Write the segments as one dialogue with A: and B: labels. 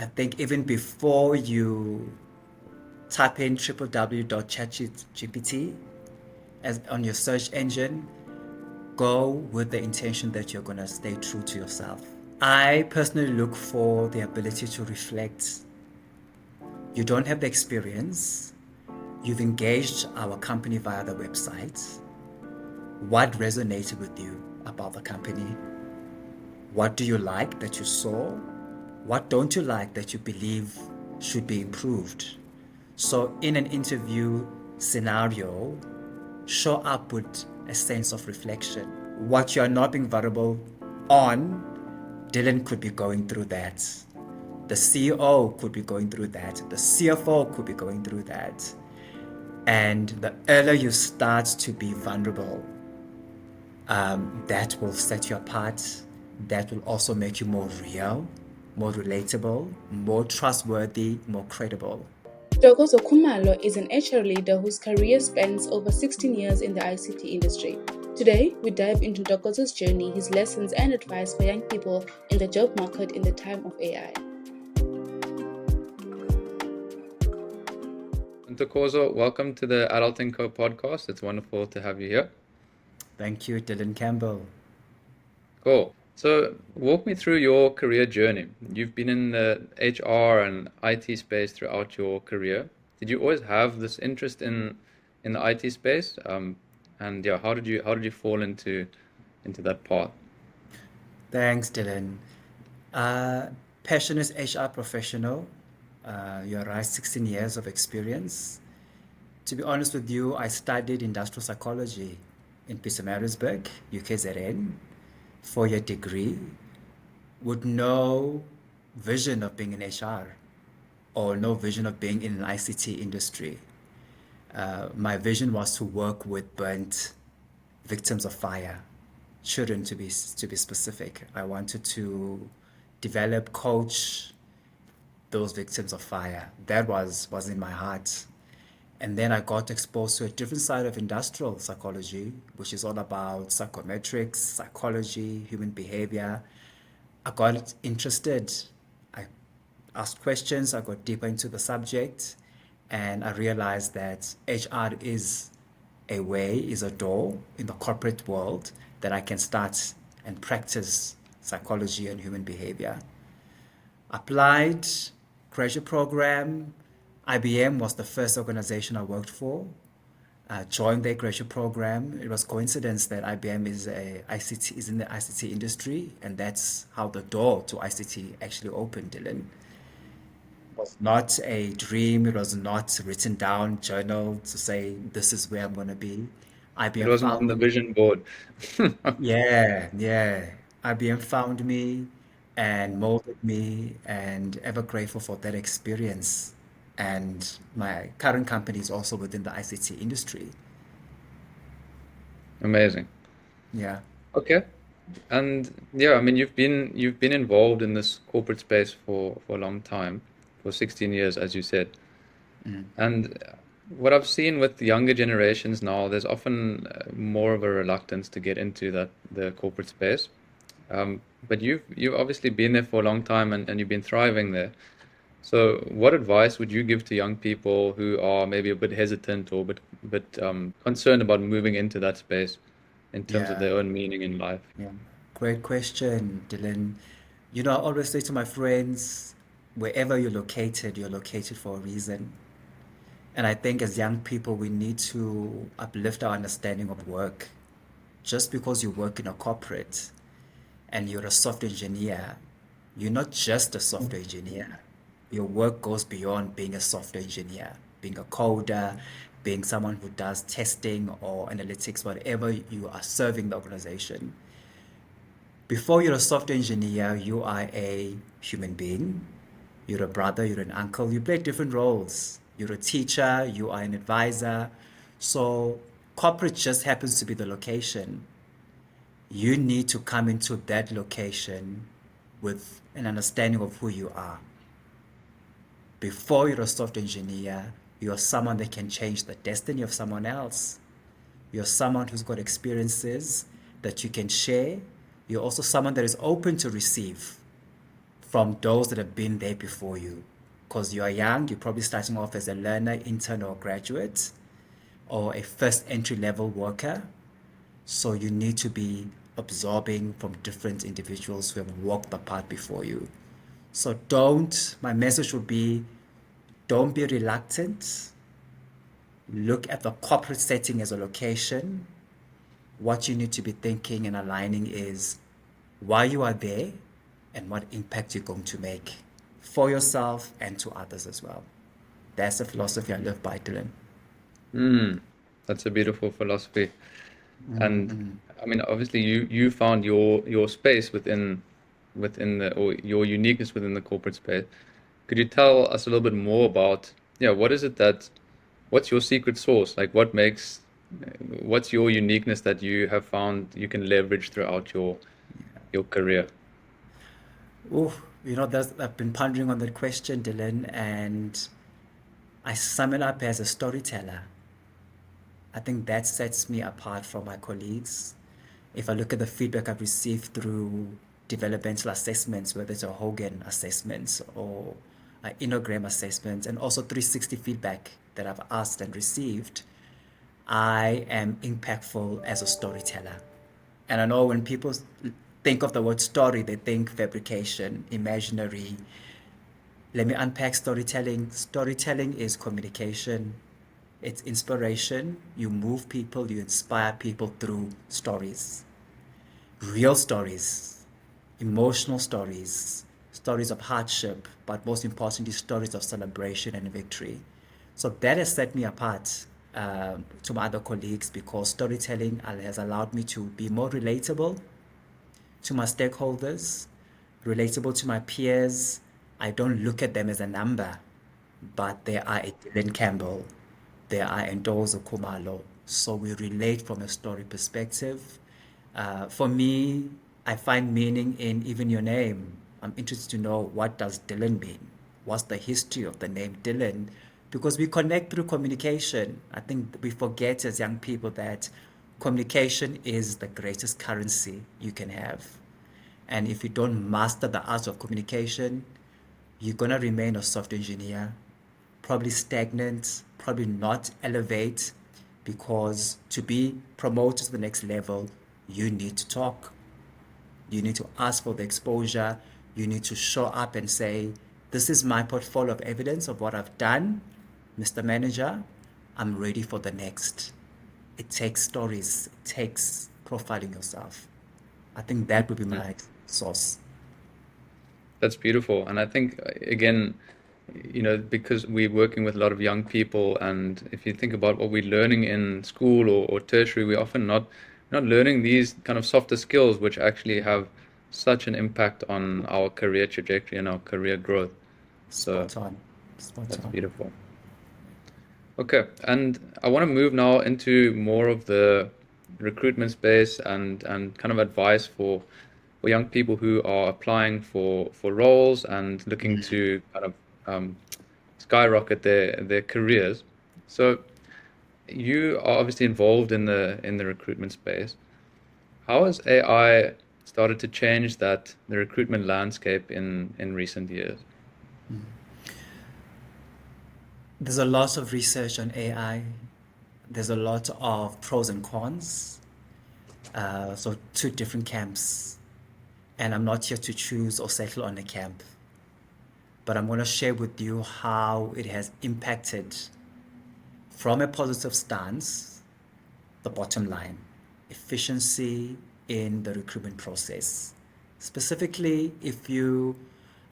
A: I think even before you type in www.chatgpt as on your search engine, go with the intention that you're going to stay true to yourself. I personally look for the ability to reflect. You don't have the experience. You've engaged our company via the website. What resonated with you about the company? What do you like that you saw? What don't you like that you believe should be improved? So, in an interview scenario, show up with a sense of reflection. What you are not being vulnerable on, Dylan could be going through that. The CEO could be going through that. The CFO could be going through that. And the earlier you start to be vulnerable, that will set you apart. That will also make you more real, more relatable, more trustworthy, more credible.
B: Ntokozo Khumalo is an HR leader whose career spans over 16 years in the ICT industry. Today, we dive into Ntokozo's journey, his lessons and advice for young people in the job market in the time of AI.
C: Ntokozo, welcome to the Adulting Co podcast. It's wonderful to have you here.
A: Thank you, Dylan Campbell.
C: Cool. So, walk me through your career journey. You've been in the HR and IT space throughout your career. Did you always have this interest in the IT space? And yeah, how did you fall into that path?
A: Thanks, Dylan. Passionate HR professional. You're right, 16 years of experience. To be honest with you, I studied industrial psychology in Pietermaritzburg, UKZN, 4-year degree, with no vision of being in HR or no vision of being in an ICT industry. My vision was to work with burnt victims of fire, children to be specific. I wanted to develop, coach those victims of fire. That was in my heart. And then I got exposed to a different side of industrial psychology, which is all about psychometrics, psychology, human behavior. I got interested. I asked questions. I got deeper into the subject. And I realized that HR is a door in the corporate world that I can start and practice psychology and human behavior. Applied, graduate program. IBM was the first organization I worked for. Joined their graduate program. It was coincidence that IBM is in the ICT industry, and that's how the door to ICT actually opened, Dylan. It was not a dream. It was not written down, journal to say this is where I'm going to be.
C: It
A: IBM
C: wasn't on
A: found
C: the
A: me.
C: vision board.
A: Yeah. IBM found me and molded me, and ever grateful for that experience. And my current company is also within the ICT industry.
C: Amazing.
A: Yeah.
C: Okay. And yeah, I mean, you've been involved in this corporate space for a long time, for 16 years, as you said. And what I've seen with the younger generations now, there's often more of a reluctance to get into the corporate space. But you've obviously been there for a long time and you've been thriving there. So what advice would you give to young people who are maybe a bit hesitant or a bit concerned about moving into that space in terms of
A: Yeah.
C: their own meaning in life?
A: Yeah. Great question, Dylan. I always say to my friends, wherever you're located for a reason. And I think as young people, we need to uplift our understanding of work. Just because you work in a corporate and you're a software engineer, you're not just a software engineer. Your work goes beyond being a software engineer, being a coder, being someone who does testing or analytics, whatever you are serving the organization. Before you're a software engineer, you are a human being. You're a brother, you're an uncle, you play different roles. You're a teacher, you are an advisor. So corporate just happens to be the location. You need to come into that location with an understanding of who you are. Before you're a software engineer, you're someone that can change the destiny of someone else. You're someone who's got experiences that you can share. You're also someone that is open to receive from those that have been there before you. Because you are young, you're probably starting off as a learner, intern, or graduate, or a first entry level worker. So you need to be absorbing from different individuals who have walked the path before you. So my message would be, don't be reluctant. Look at the corporate setting as a location. What you need to be thinking and aligning is why you are there and what impact you're going to make for yourself and to others as well. That's the philosophy I live by, Dylan.
C: That's a beautiful philosophy. And I mean, obviously, you found your space within the or your uniqueness within the corporate space. Could you tell us a little bit more about, yeah, what is it what's your secret sauce? Like, what's your uniqueness that you have found you can leverage throughout your career?
A: Oh, I've been pondering on that question, Dylan, and I sum it up as a storyteller. I think that sets me apart from my colleagues. If I look at the feedback I've received through developmental assessments, whether it's a Hogan assessments or Innogram assessments, and also 360 feedback that I've asked and received, I am impactful as a storyteller. And I know when people think of the word story, they think fabrication, imaginary. Let me unpack storytelling. Storytelling is communication, it's inspiration. You move people, you inspire people through stories, real stories, emotional stories, stories of hardship, but most importantly, stories of celebration and victory. So that has set me apart to my other colleagues because storytelling has allowed me to be more relatable to my stakeholders, relatable to my peers. I don't look at them as a number, but they are a Dylan Campbell, they are Ntokozo Khumalo. So we relate from a story perspective. For me, I find meaning in even your name. I'm interested to know, what does Dylan mean? What's the history of the name Dylan? Because we connect through communication. I think we forget as young people that communication is the greatest currency you can have. And if you don't master the art of communication, you're going to remain a software engineer, probably stagnant, probably not elevate, because to be promoted to the next level, you need to talk. You need to ask for the exposure. You need to show up and say, this is my portfolio of evidence of what I've done, Mr. Manager. I'm ready for the next. It takes stories, it takes profiling yourself. I think that would be my source.
C: That's beautiful. And I think, again, because we're working with a lot of young people, and if you think about what we're learning in school or tertiary, we're often not learning these kind of softer skills, which actually have such an impact on our career trajectory and our career growth. So
A: Spot on. Spot
C: that's
A: on.
C: beautiful. Okay, and I want to move now into more of the recruitment space and kind of advice for young people who are applying for roles and looking to kind of skyrocket their careers. So you are obviously involved in the recruitment space. How has AI started to change the recruitment landscape in recent years?
A: There's a lot of research on AI. There's a lot of pros and cons. So two different camps. And I'm not here to choose or settle on a camp. But I'm going to share with you how it has impacted, from a positive stance, the bottom line, efficiency in the recruitment process. Specifically,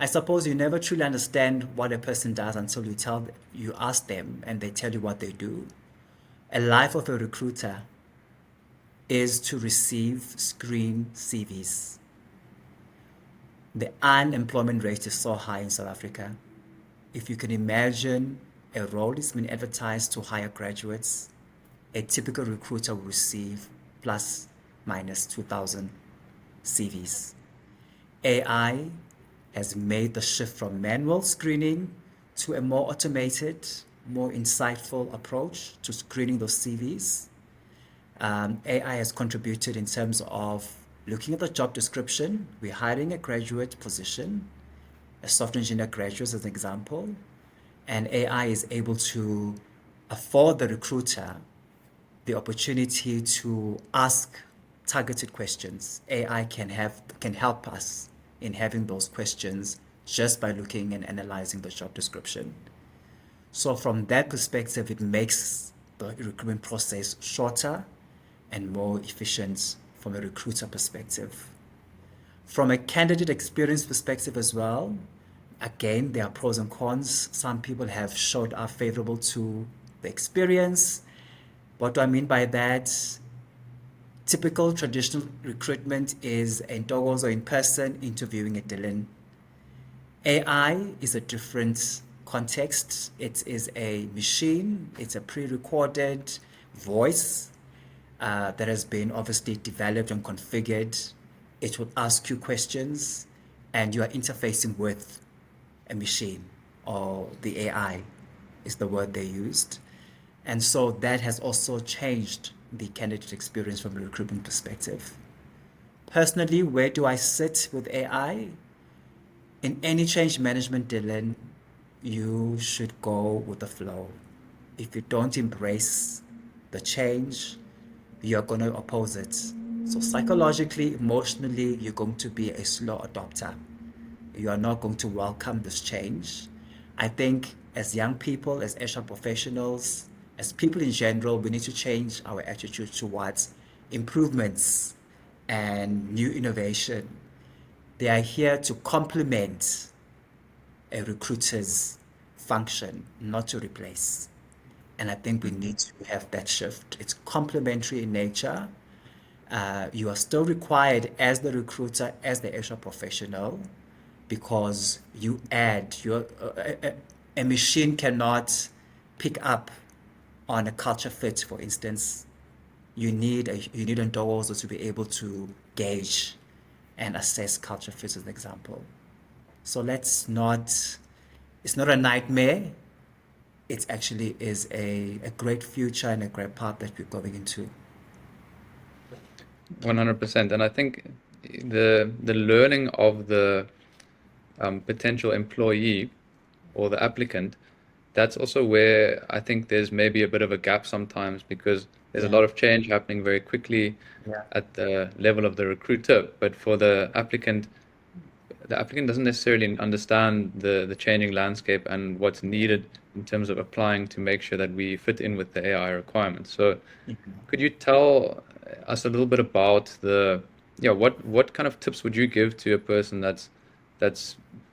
A: I suppose you never truly understand what a person does until you ask them and they tell you what they do. A life of a recruiter is to receive, screen CVs. The unemployment rate is so high in South Africa. If you can imagine, a role is being advertised to hire graduates, a typical recruiter will receive plus minus 2,000 CVs. AI has made the shift from manual screening to a more automated, more insightful approach to screening those CVs. AI has contributed in terms of looking at the job description. We're hiring a graduate position. a software engineer graduates as an example, and AI is able to afford the recruiter the opportunity to ask targeted questions. AI can help us in having those questions just by looking and analyzing the job description. So from that perspective, it makes the recruitment process shorter and more efficient from a recruiter perspective. From a candidate experience perspective as well, again, there are pros and cons. Some people have showed are favorable to the experience. What do I mean by that? Typical traditional recruitment is a Ntokozo in person interviewing a Dylan. AI is a different context. It is a machine. It's a pre-recorded voice that has been obviously developed and configured. It will ask you questions, and you are interfacing with a machine, or the AI is the word they used. And so that has also changed the candidate experience from a recruitment perspective. Personally, where do I sit with AI? In any change management, Dylan, you should go with the flow. If you don't embrace the change, you're going to oppose it. So psychologically, emotionally, you're going to be a slow adopter. You are not going to welcome this change. I think as young people, as HR professionals, as people in general, we need to change our attitude towards improvements and new innovation. They are here to complement a recruiter's function, not to replace. And I think we need to have that shift. It's complementary in nature. You are still required as the recruiter, as the HR professional, because you add a machine cannot pick up on a culture fit, for instance. You need a Ntokozo to be able to gauge and assess culture fit, as an example. So it's not a nightmare. It actually is a great future and a great path that we're going into.
C: 100%. And I think the learning of the potential employee or the applicant, that's also where I think there's maybe a bit of a gap sometimes, because there's a
A: Yeah,
C: lot of change happening very quickly
A: yeah,
C: at the level of the recruiter. But for the applicant doesn't necessarily understand the changing landscape and what's needed in terms of applying to make sure that we fit in with the AI requirements. So could you tell us a little bit about what kind of tips would you give to a person that's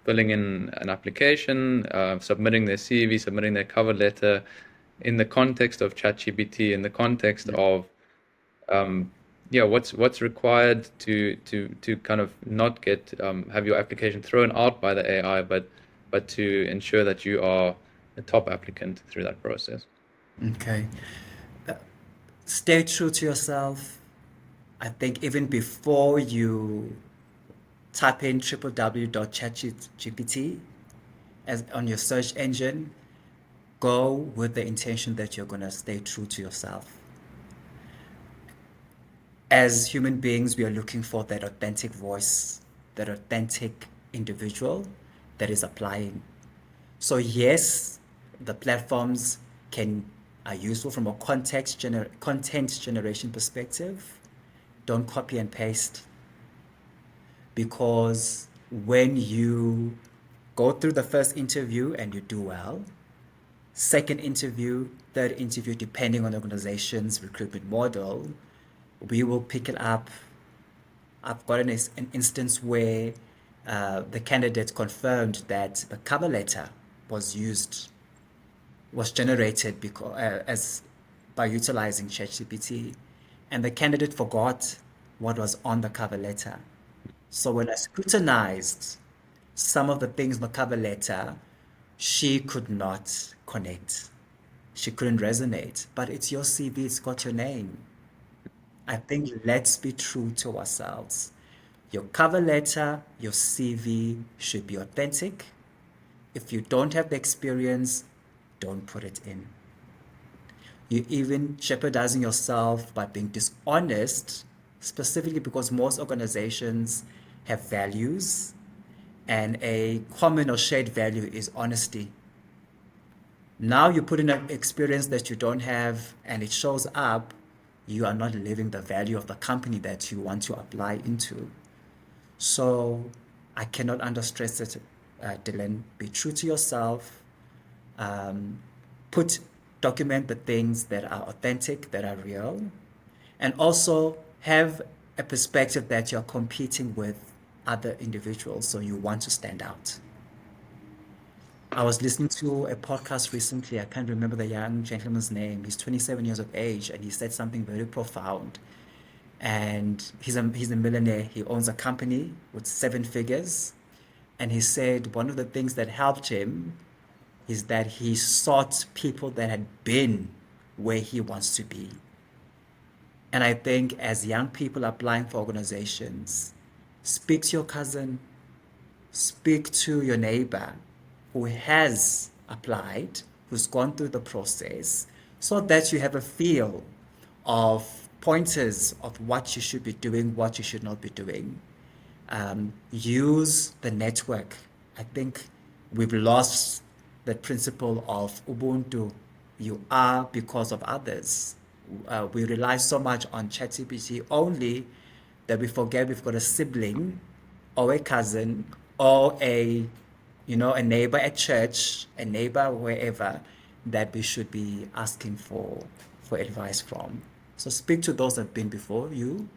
C: filling in an application, submitting their CV, submitting their cover letter, in the context of ChatGPT, in the context
A: yeah.
C: of what's required to kind of not get have your application thrown out by the AI, but to ensure that you are a top applicant through that process.
A: Okay. Stay true to yourself. I think even before you type in www.chatgpt as on your search engine, go with the intention that you're gonna stay true to yourself. As human beings, we are looking for that authentic voice, that authentic individual that is applying. So yes, the platforms can are useful from a content generation perspective. Don't copy and paste, because when you go through the first interview and you do well, second interview, third interview, depending on the organization's recruitment model, we will pick it up. I've got an instance where the candidate confirmed that the cover letter was generated as by utilizing ChatGPT, and the candidate forgot what was on the cover letter. So when I scrutinized some of the things in the cover letter, she could not connect. She couldn't resonate. But it's your CV, it's got your name. I think let's be true to ourselves. Your cover letter, your CV should be authentic. If you don't have the experience, don't put it in. You're even jeopardizing yourself by being dishonest, specifically because most organizations have values And a common or shared value is honesty. Now you put in an experience that you don't have and it shows up, you are not living the value of the company that you want to apply into. So I cannot understress it, Dylan. Be true to yourself. Um, put document the things that are authentic, that are real, and also have a perspective that you're competing with other individuals, so you want to stand out. I was listening to a podcast recently. I can't remember the young gentleman's name. He's 27 years of age, and he said something very profound. And he's a millionaire. He owns a company with 7 figures. And he said one of the things that helped him is that he sought people that had been where he wants to be. And I think as young people applying for organizations, speak to your cousin, speak to your neighbor who has applied, who's gone through the process, so that you have a feel of pointers of what you should be doing, what you should not be doing. Use the network. I think we've lost the principle of Ubuntu. You are because of others. We rely so much on ChatGPT only that we forget we've got a sibling or a cousin or a neighbor at church, a neighbor wherever that we should be asking for advice from. So speak to those that have been before you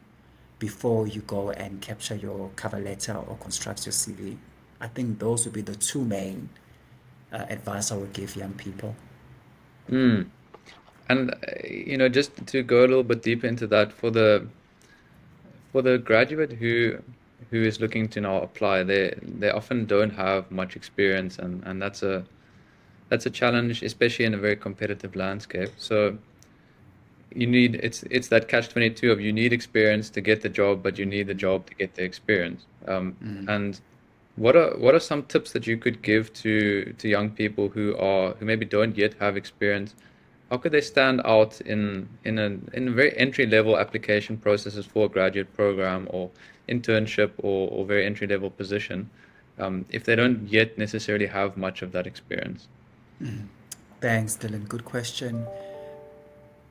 A: go and capture your cover letter or construct your CV. I think those would be the two main advice I would give young people.
C: Mm. And just to go a little bit deeper into that, for the graduate who is looking to now apply, they often don't have much experience, and that's a challenge, especially in a very competitive landscape. So it's that catch-22 of you need experience to get the job, but you need the job to get the experience. And what are some tips that you could give to young people who maybe don't yet have experience? How could they stand out in a very entry level application processes for a graduate program or internship or very entry level position, if they don't yet necessarily have much of that experience?
A: Thanks, Dylan. Good question.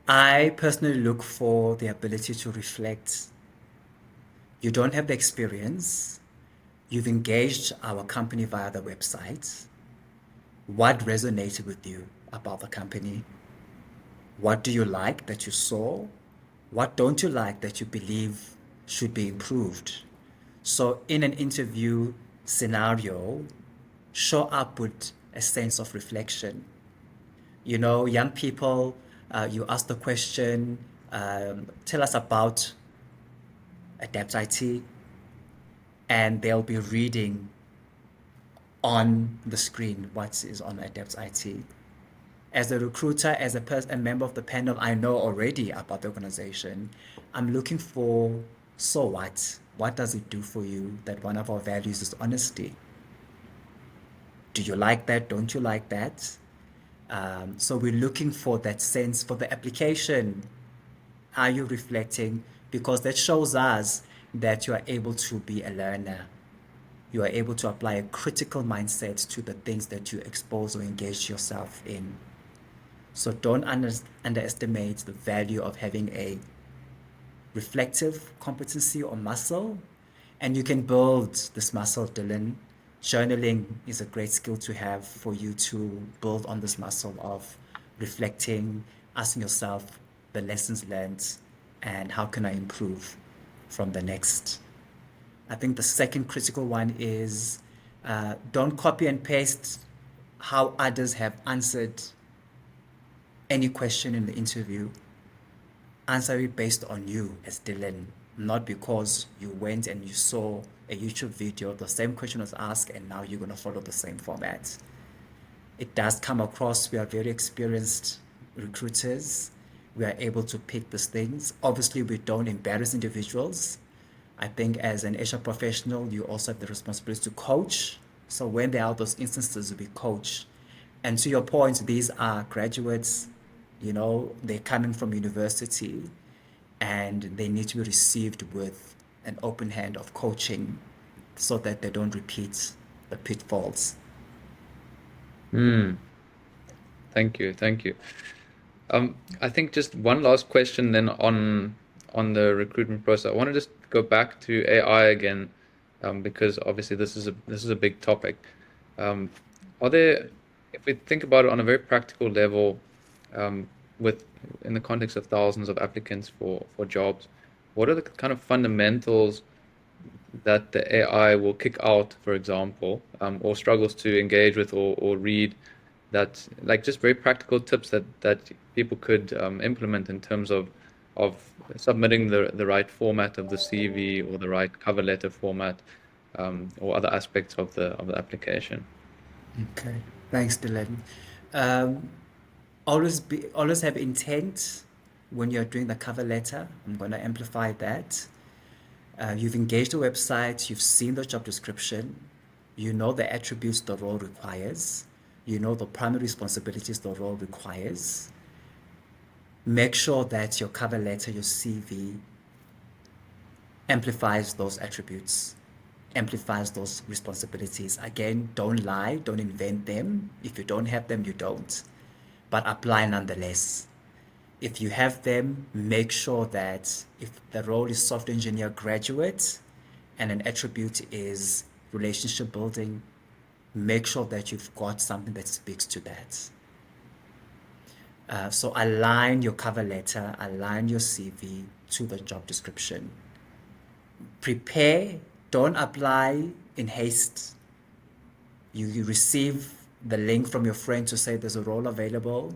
A: I personally look for the ability to reflect. You don't have the experience. You've engaged our company via the website. What resonated with you about the company? What do you like that you saw? What don't you like that you believe should be improved? So, in an interview scenario, show up with a sense of reflection. Young people, you ask the question, tell us about Adapt IT, and they'll be reading on the screen what is on Adapt IT. As a recruiter, as a member of the panel, I know already about the organization. I'm looking for, so what? What does it do for you that one of our values is honesty? Do you like that? Don't you like that? So we're looking for that sense for the application. Are you reflecting? Because that shows us that you are able to be a learner. You are able to apply a critical mindset to the things that you expose or engage yourself in. So don't underestimate the value of having a reflective competency or muscle. And you can build this muscle, Dylan. Journaling is a great skill to have for you to build on this muscle of reflecting, asking yourself the lessons learned, and how can I improve from the next. I think the second critical one is don't copy and paste how others have answered any question in the interview. Answer it based on you as Dylan, not because you went and you saw a YouTube video, the same question was asked, and now you're going to follow the same format. It does come across, we are very experienced recruiters. We are able to pick these things. Obviously, we don't embarrass individuals. I think as an HR professional, you also have the responsibility to coach. So when there are those instances, we coach. And to your point, these are graduates, they're coming from university and they need to be received with an open hand of coaching so that they don't repeat the pitfalls.
C: Thank you, thank you. I think just one last question then on the recruitment process. I want to just go back to AI again, because obviously this is a big topic. Um, are there, if we think about it on a very practical level, um, with in the context of thousands of applicants for jobs, what are the kind of fundamentals that the AI will kick out, for example, or struggles to engage with or read, that like just very practical tips that people could implement in terms of submitting the right format of the CV or the right cover letter format, or other aspects of the application.
A: Okay, thanks, Dylan. Um, always have intent when you're doing the cover letter. I'm going to amplify that. You've engaged the website, you've seen the job description, you know the attributes the role requires, you know the primary responsibilities the role requires. Make sure that your cover letter, your CV, amplifies those attributes, amplifies those responsibilities. Again, don't lie, don't invent them. If you don't have them, you don't. But apply nonetheless. If you have them, make sure that if the role is software engineer graduate and an attribute is relationship building, make sure that you've got something that speaks to that. So align your cover letter, align your CV to the job description. Prepare, don't apply in haste. You receive the link from your friend to say there's a role available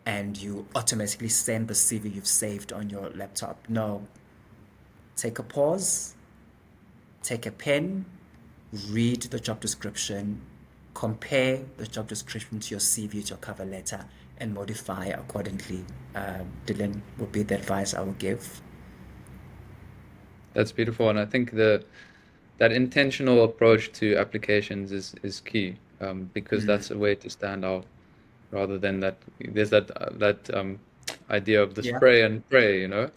A: and you automatically send the CV you've saved on your laptop. No, take a pause, take a pen, read the job description, compare the job description to your CV, to your cover letter, and modify accordingly. Dylan, would be the advice I would give.
C: That's beautiful, and I think that intentional approach to applications is key, because that's a way to stand out rather than that there's that idea of the
A: Yeah,
C: spray and pray, you know.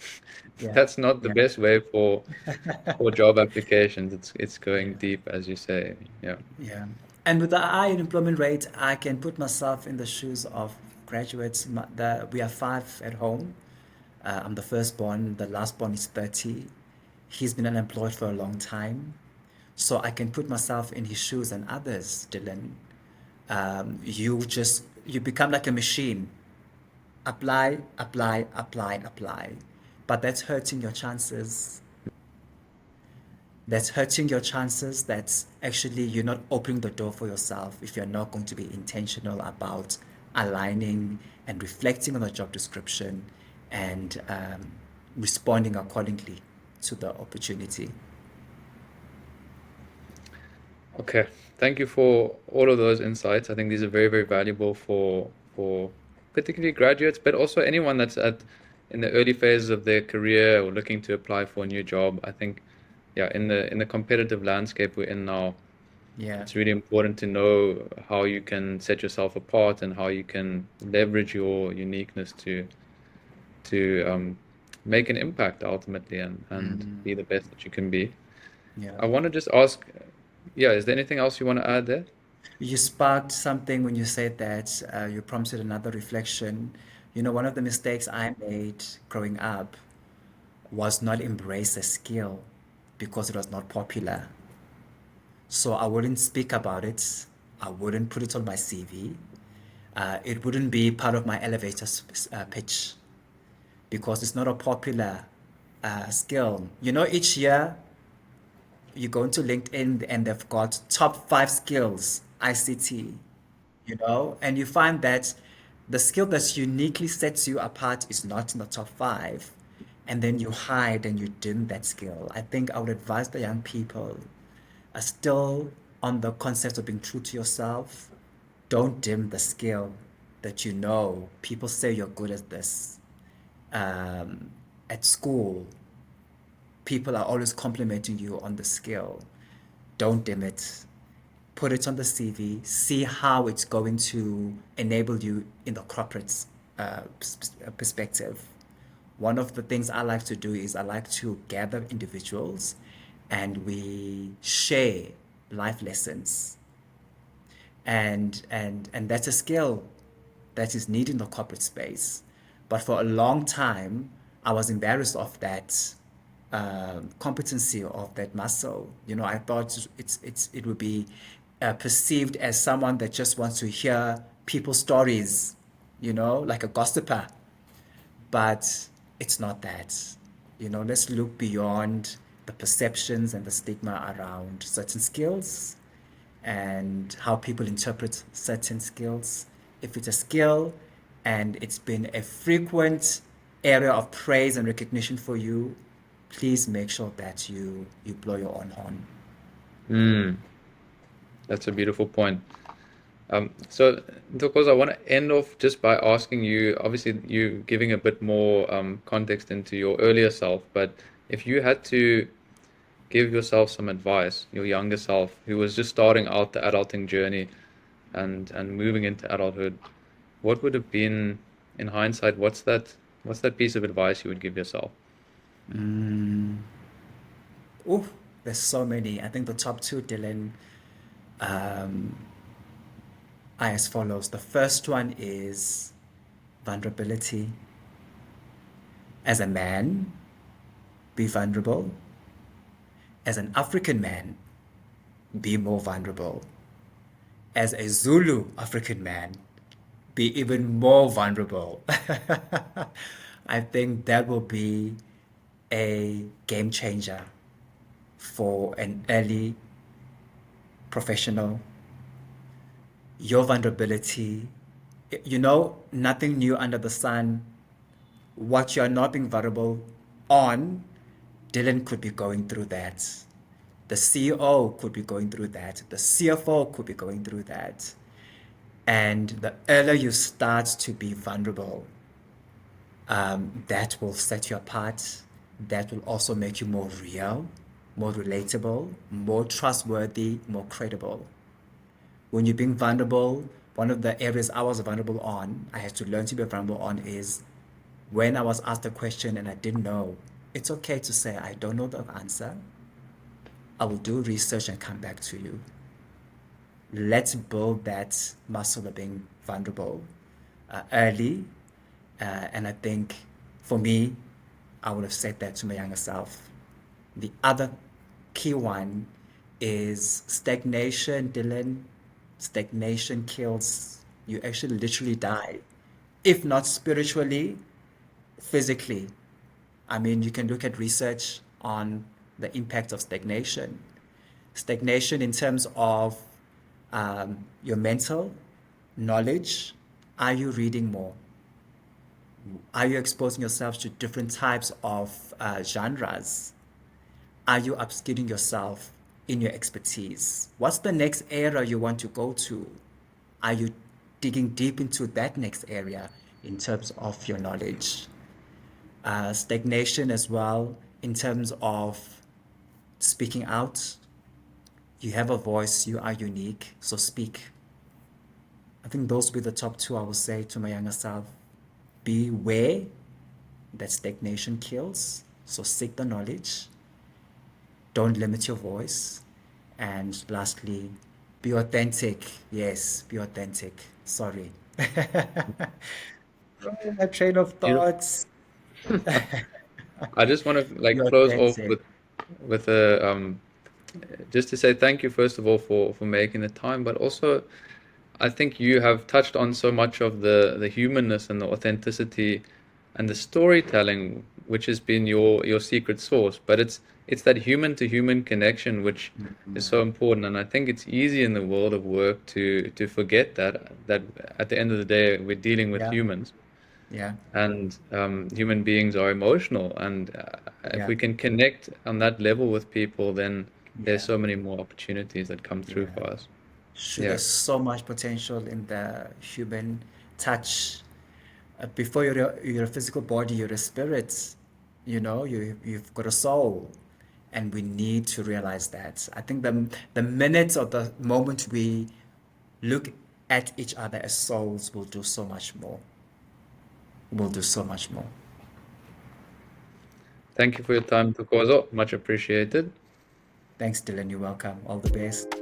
A: yeah,
C: That's not the
A: yeah,
C: best way for job applications. It's going deep, as you say. Yeah.
A: yeah. And with the high unemployment rate, I can put myself in the shoes of graduates. We are five at home. I'm the firstborn. The lastborn is 30. He's been unemployed for a long time. So I can put myself in his shoes and others, Dylan. You become like a machine. Apply, apply, apply, apply. But that's hurting your chances. That's hurting your chances. That's actually you're not opening the door for yourself if you're not going to be intentional about aligning and reflecting on the job description and responding accordingly to the opportunity.
C: Okay. Thank you for all of those insights. I think these are very, very valuable for particularly graduates, but also anyone that's at in the early phases of their career or looking to apply for a new job. I think, yeah, in the competitive landscape we're in now,
A: Yeah.
C: it's really important to know how you can set yourself apart and how you can leverage your uniqueness to make an impact ultimately and be the best that you can be.
A: Yeah.
C: I want to just ask, yeah, is there anything else you want to add there?
A: You sparked something when you said that you prompted another reflection. You know, one of the mistakes I made growing up was not embrace a skill because it was not popular. So I wouldn't speak about it. I wouldn't put it on my CV. It wouldn't be part of my elevator pitch because it's not a popular skill. You know, each year you go into LinkedIn and they've got top five skills, ICT, you know, and you find that the skill that uniquely sets you apart is not in the top five. And then you hide and you dim that skill. I think I would advise the young people are still on the concept of being true to yourself. Don't dim the skill that you know. People say you're good at this. Um, at school, people are always complimenting you on the skill. Don't dim it. Put it on the CV. See how it's going to enable you in the corporate perspective. One of the things I like to do is I like to gather individuals and we share life lessons and that's a skill that is needed in the corporate space. But for a long time, I was embarrassed of that competency of that muscle. You know, I thought it would be perceived as someone that just wants to hear people's stories, you know, like a gossiper. But it's not that. You know, let's look beyond the perceptions and the stigma around certain skills and how people interpret certain skills. If it's a skill and it's been a frequent area of praise and recognition for you, please make sure that you blow your own horn.
C: That's a beautiful point. So, Ntokozo, I want to end off just by asking you, obviously, you giving a bit more context into your earlier self, but if you had to give yourself some advice, your younger self, who was just starting out the adulting journey and moving into adulthood, what would have been, in hindsight, what's that piece of advice you would give yourself?
A: Oh, there's so many. I think the top two, Dylan, are as follows. The first one is vulnerability. As a man, be vulnerable. As an African man, be more vulnerable. As a Zulu African man, be even more vulnerable. I think that will be a game changer for an early professional. Your vulnerability, you know, nothing new under the sun. What you're not being vulnerable on, Dylan could be going through that. The CEO could be going through that. The CFO could be going through that. And the earlier you start to be vulnerable, that will set you apart. That will also make you more real, more relatable, more trustworthy, more credible. When you're being vulnerable, one of the areas I was vulnerable on, I had to learn to be vulnerable on is when I was asked a question and I didn't know. It's okay to say, I don't know the answer. I will do research and come back to you. Let's build that muscle of being vulnerable early. And I think for me, I would have said that to my younger self. The other key one is stagnation, Dylan. Stagnation kills. You actually literally die. If not spiritually, physically. I mean, you can look at research on the impact of stagnation. Stagnation in terms of your mental knowledge. Are you reading more? Are you exposing yourself to different types of genres? Are you upskilling yourself in your expertise? What's the next area you want to go to? Are you digging deep into that next area in terms of your knowledge? Stagnation as well in terms of speaking out. You have a voice, you are unique, so speak. I think those would be the top two I would say to my younger self. Beware that stagnation kills, so seek the knowledge. Don't limit your voice. And lastly, be authentic. Yes, be authentic. Sorry. My train of
C: Beautiful.
A: thoughts.
C: I just want to
A: Be
C: like close off
A: authentic.
C: with a just to say thank you first of all for making the time, but also I think you have touched on so much of the humanness and the authenticity and the storytelling, which has been your secret sauce. But it's that human to human connection which is so important. And I think it's easy in the world of work to forget that at the end of the day we're dealing with
A: Yeah,
C: humans
A: yeah,
C: and human beings are emotional. And if
A: yeah,
C: we can connect on that level with people, then there's
A: yeah,
C: so many more opportunities that come through
A: yeah.
C: for us.
A: Sure,
C: Yeah.
A: there's so much potential in the human touch. Before you're a physical body, you're a spirit. You know, you've got a soul, and we need to realize that. I think the minute or the moment we look at each other as souls, will do so much more. Will do so much more.
C: Thank you for your time, Ntokozo. Much appreciated.
A: Thanks, Dylan. You're welcome. All the best.